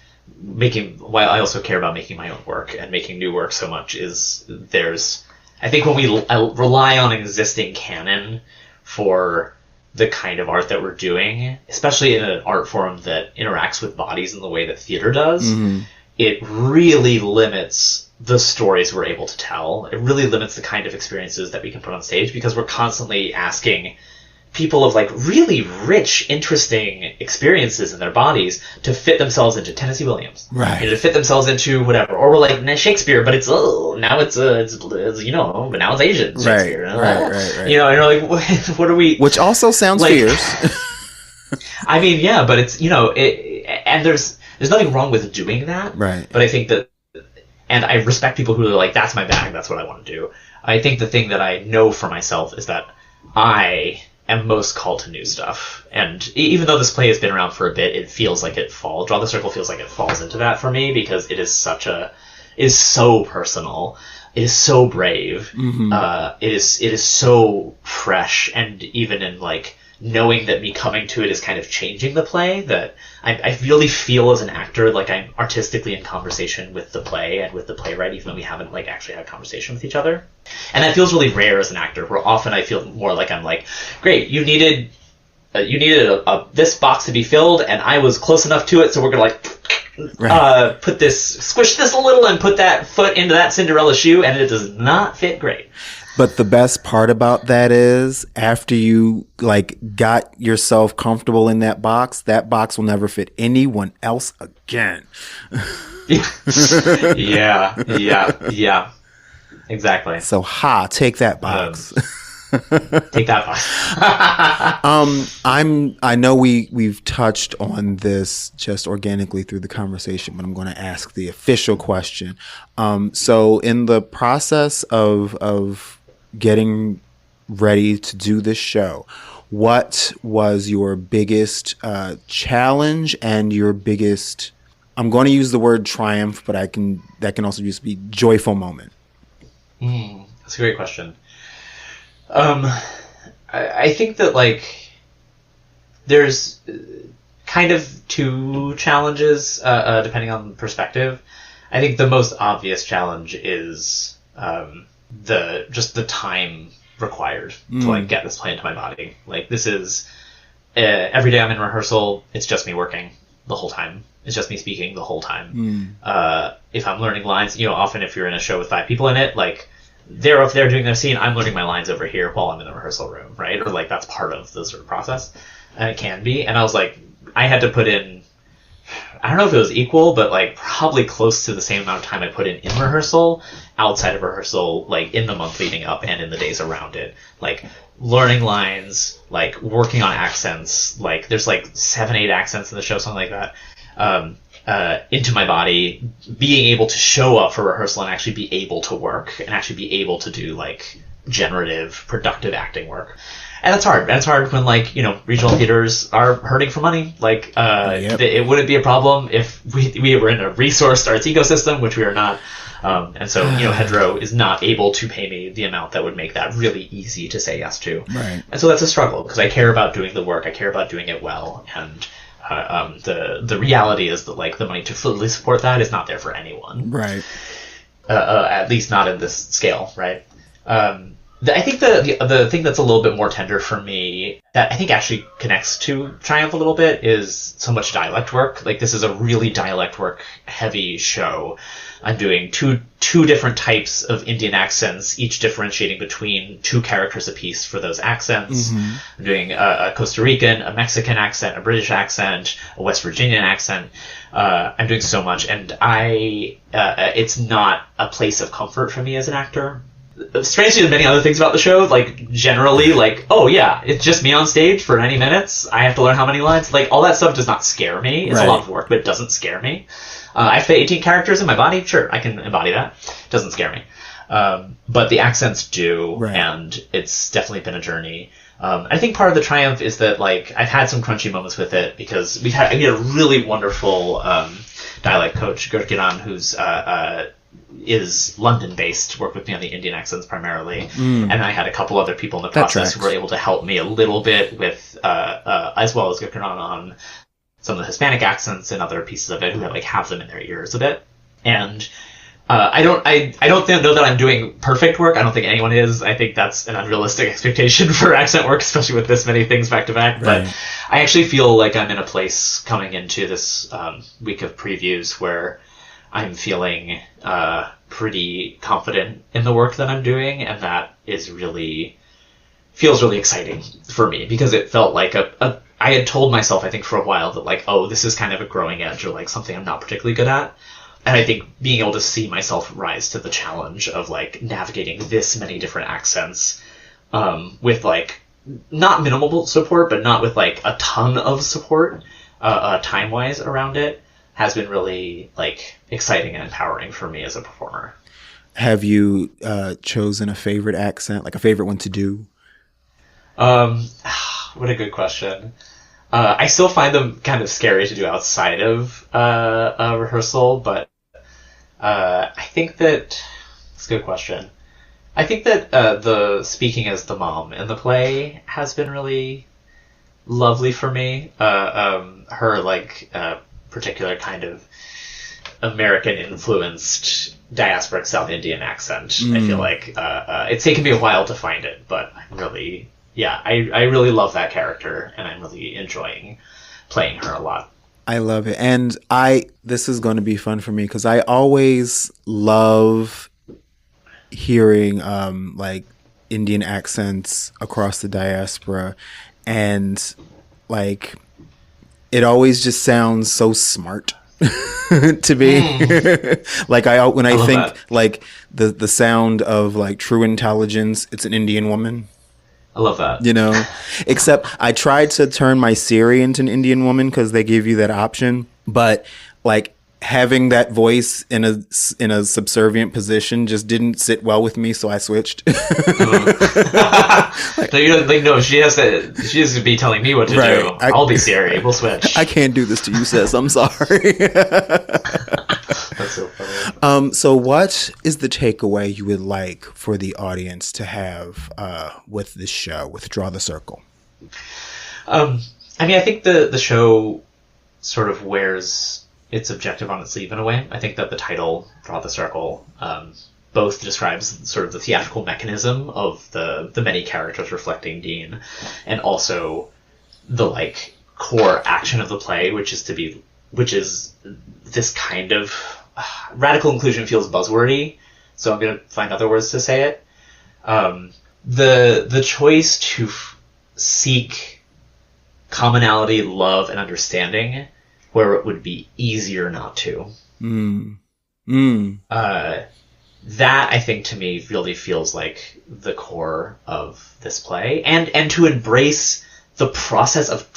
while I also care about making my own work and making new work so much, I think when we rely on existing canon for the kind of art that we're doing, especially in an art form that interacts with bodies in the way that theater does, it really limits the stories we're able to tell. It really limits the kind of experiences that we can put on stage, because we're constantly asking people of, like, really rich, interesting experiences in their bodies to fit themselves into Tennessee Williams, right? To fit themselves into whatever, or we're like Shakespeare, but it's you know, but now it's Asian Shakespeare, right. You know, and you're like, what are we? Which also sounds like, fierce. I mean, yeah, but it's, you know, and there's nothing wrong with doing that, right? But I think that, and I respect people who are like, that's my bag, that's what I want to do. I think the thing that I know for myself is that I am most called to new stuff. And even though this play has been around for a bit, it feels like Draw the Circle feels like it falls into that for me, because it is so personal. It is so brave. It is so fresh, and even in, like, knowing that me coming to it is kind of changing the play, that I really feel as an actor like I'm artistically in conversation with the play and with the playwright, even though we haven't, like, actually had a conversation with each other. And that feels really rare as an actor, where often I feel more like I'm like, great, you needed this box to be filled, and I was close enough to it, so we're gonna, like, squish this a little and put that foot into that Cinderella shoe, and it does not fit great. But the best part about that is, after you, like, got yourself comfortable in that box will never fit anyone else again. Yeah. Exactly. So, take that box. Take that box. I know we've touched on this just organically through the conversation, but I'm going to ask the official question. So in the process of getting ready to do this show, what was your biggest challenge and your biggest, I'm going to use the word triumph, but that can also just be joyful moment? That's a great question. I think that, like, there's kind of two challenges, depending on perspective. I think the most obvious challenge is the time required to, like, get this play into my body. Like, this is every day I'm in rehearsal, it's just me working the whole time. It's just me speaking the whole time. If I'm learning lines, you know, often if you're in a show with 5 people in it, like, if they're doing their scene, I'm learning my lines over here while I'm in the rehearsal room, right? Or, like, that's part of the sort of process. And it can be. And I was like, I had to put in, I don't know if it was equal, but, like, probably close to the same amount of time I put in rehearsal, outside of rehearsal, like, in the month leading up and in the days around it. Like, learning lines, like, working on accents. Like, there's, like, 7-8 accents in the show, something like that. Into my body, being able to show up for rehearsal and actually be able to work and actually be able to do, like, generative, productive acting work. And it's hard. And it's hard when, like, you know, regional theaters are hurting for money. Like, it wouldn't be a problem if we were in a resourced arts ecosystem, which we are not. And so, you know, Hedgerow is not able to pay me the amount that would make that really easy to say yes to. Right. And so that's a struggle, because I care about doing the work. I care about doing it well. And the reality is that, like, the money to fully support that is not there for anyone, right? At least not in this scale, right? I think the thing that's a little bit more tender for me, that I think actually connects to Triumph a little bit, is so much dialect work. Like, this is a really dialect work heavy show. I'm doing two different types of Indian accents, each differentiating between 2 characters apiece for those accents. I'm doing a Costa Rican, a Mexican accent, a British accent, a West Virginian accent. I'm doing so much, and it's not a place of comfort for me as an actor. Strangely than many other things about the show, like, generally, like, oh yeah, it's just me on stage for 90 minutes, I have to learn how many lines, like, all that stuff does not scare me. It's a lot of work, but it doesn't scare me. I have to 18 characters in my body, sure, I can embody that. It doesn't scare me. But the accents do, and it's definitely been a journey. I think part of the triumph is that like I've had some crunchy moments with it because we had a really wonderful dialect coach, Gurkiran, who's is London-based, worked with me on the Indian accents primarily, and I had a couple other people in the process who were able to help me a little bit with, as well as Gurkiran, on some of the Hispanic accents and other pieces of it, who like have them in their ears a bit. And I don't know that I'm doing perfect work. I don't think anyone is. I think that's an unrealistic expectation for accent work, especially with this many things back to back. Right. But I actually feel like I'm in a place coming into this week of previews where I'm feeling pretty confident in the work that I'm doing, and that is feels really exciting for me, because it felt like I had told myself, I think, for a while that like, oh, this is kind of a growing edge or like something I'm not particularly good at. And I think being able to see myself rise to the challenge of like navigating this many different accents with like not minimal support, but not with like a ton of support time-wise around it, has been really like exciting and empowering for me as a performer. Have you chosen a favorite accent, like a favorite one to do? What a good question. I still find them kind of scary to do outside of a rehearsal, but I think that it's a good question. I think that the speaking as the mom in the play has been really lovely for me. Her like particular kind of American influenced diasporic South Indian accent. I feel like it's taken me a while to find it, but I'm really, I really love that character, and I'm really enjoying playing her a lot. I love it. And this is going to be fun for me because I always love hearing like Indian accents across the diaspora, and like it always just sounds so smart to me. Like when I think that. Like the sound of like true intelligence, it's an Indian woman. I love that. You know, except I tried to turn my Siri into an Indian woman because they give you that option. But like having that voice in a subservient position just didn't sit well with me, so I switched. No, she has to be telling me what to do. I'll be Siri. We'll switch. I can't do this to you, sis. I'm sorry. That's so funny. So what is the takeaway you would like for the audience to have with this show, with Draw the Circle? I mean, I think the show sort of wears its objective on its sleeve in a way. I think that the title, Draw the Circle, both describes sort of the theatrical mechanism of the many characters reflecting Dean, and also the like core action of the play, which is this kind of radical inclusion feels buzzwordy, so I'm going to find other words to say it. The choice to seek commonality, love, and understanding where it would be easier not to. That, I think, to me, really feels like the core of this play. And to embrace the process of,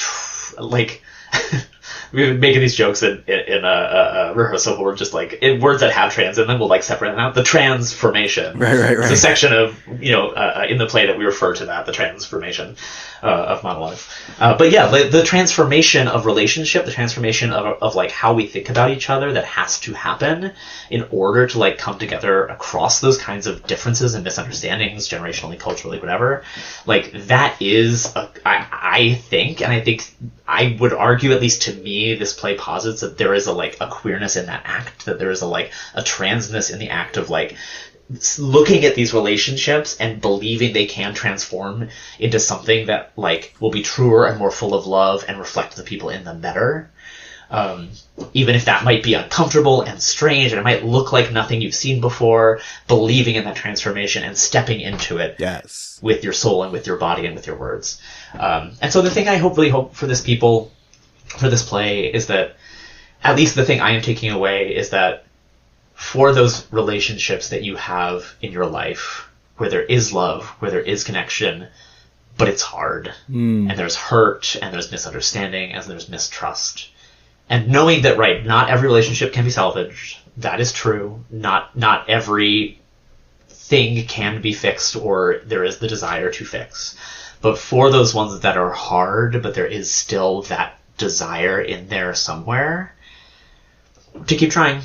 we've been making these jokes in a rehearsal where we're just like, in words that have trans in them, we'll like separate them out. The transformation. Right. It's a section of, in the play that we refer to that, the transformation of monologues. But yeah, the transformation of relationship, the transformation of like how we think about each other that has to happen in order to like come together across those kinds of differences and misunderstandings, generationally, culturally, whatever. Like that is, I think I would argue, at least to me, this play posits that there is a queerness in that act, that there is a transness in the act of like looking at these relationships and believing they can transform into something that like will be truer and more full of love and reflect the people in them better. Even if that might be uncomfortable and strange and it might look like nothing you've seen before, believing in that transformation and stepping into it with your soul and with your body and with your words. And so the thing I hopefully hope for this play is that, at least the thing I am taking away, is that for those relationships that you have in your life, where there is love, where there is connection, but it's hard, and there's hurt, and there's misunderstanding, and there's mistrust. And knowing that, right, not every relationship can be salvaged. That is true. Not every thing can be fixed, or there is the desire to fix. But for those ones that are hard, but there is still that desire in there somewhere, to keep trying,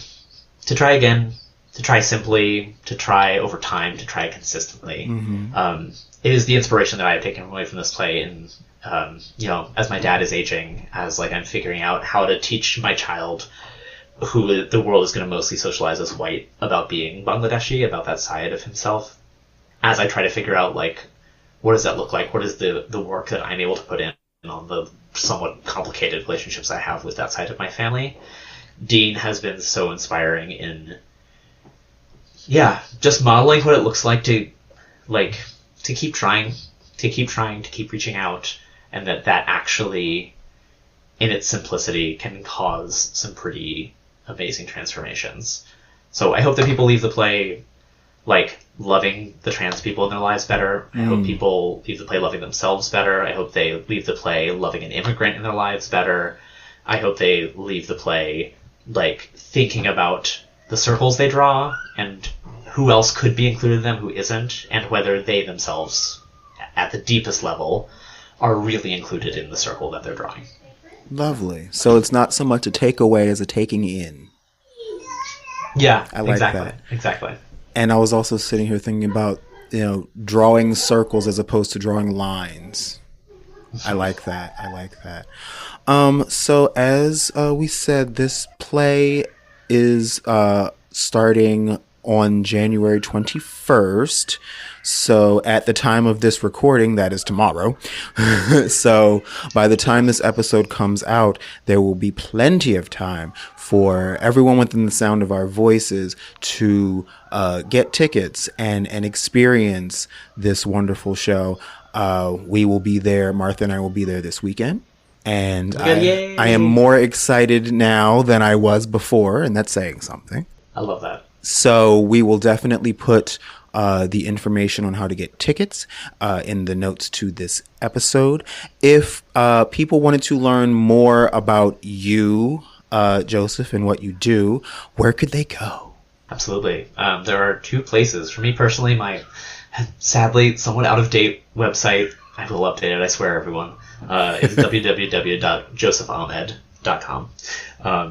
to try again, to try simply, to try over time, to try consistently. It is the inspiration that I have taken away from this play, and as my dad is aging, as like I'm figuring out how to teach my child, who the world is going to mostly socialize as white, about being Bangladeshi, about that side of himself, as I try to figure out, like, what does that look like? What is the work that I'm able to put in on the somewhat complicated relationships I have with that side of my family? Dean has been so inspiring in, just modeling what it looks like to keep trying, to keep reaching out, and that actually, in its simplicity, can cause some pretty amazing transformations. So I hope that people leave the play, like, loving the trans people in their lives better. I hope people leave the play loving themselves better. I hope they leave the play loving an immigrant in their lives better. I hope they leave the play, like, thinking about the circles they draw and who else could be included in them, who isn't, and whether they themselves, at the deepest level, are really included in the circle that they're drawing. Lovely. So it's not so much a takeaway as a taking in. Yeah, I like exactly. that. Exactly. And I was also sitting here thinking about, drawing circles as opposed to drawing lines. I like that. So as we said, this play is starting on January 21st. So at the time of this recording, that is tomorrow. So by the time this episode comes out, there will be plenty of time for everyone within the sound of our voices to get tickets and experience this wonderful show. We will be there. Martha and I will be there this weekend. And I am more excited now than I was before, and that's saying something. I love that. So we will definitely put the information on how to get tickets in the notes to this episode. If people wanted to learn more about you, Joseph, and what you do, where could they go? Absolutely. There are two places. For me personally, my sadly somewhat out-of-date website, I will update it, I swear, everyone, is www.josephahmed.com.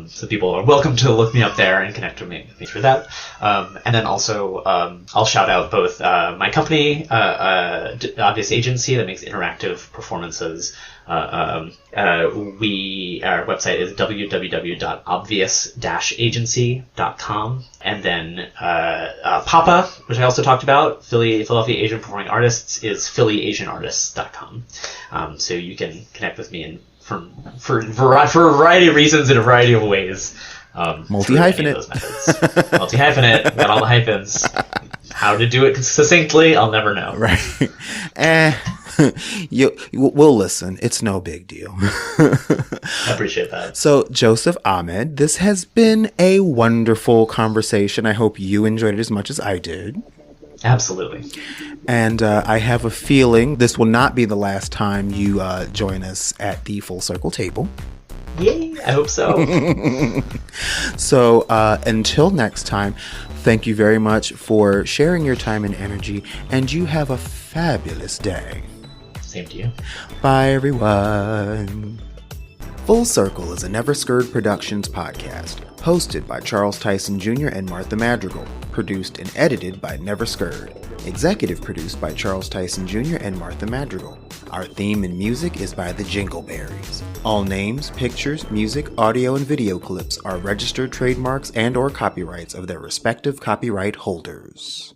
So people are welcome to look me up there and connect with me through that. And then also, I'll shout out both my company, Obvious Agency, that makes interactive performances. Our website is www.obvious-agency.com. And then Papa, which I also talked about, Philadelphia Asian Performing Artists, is phillyasianartists.com. So you can connect with me for a variety of reasons in a variety of ways. Multi-hyphenate. Multi-hyphenate, got all the hyphens. How to do it succinctly, I'll never know. Right. We'll listen. It's no big deal. I appreciate that. So, Joseph Ahmed, this has been a wonderful conversation. I hope you enjoyed it as much as I did. Absolutely. And I have a feeling this will not be the last time you join us at the Full Circle table. Yay, I hope so. So until next time, thank you very much for sharing your time and energy, and you have a fabulous day. Same to you. Bye, everyone. Full Circle is a Never Scared Productions podcast, hosted by Charles Tyson Jr. and Martha Madrigal, produced and edited by Never Scared, executive produced by Charles Tyson Jr. and Martha Madrigal. Our theme and music is by the Jingleberries. All names, pictures, music, audio, and video clips are registered trademarks and/or copyrights of their respective copyright holders.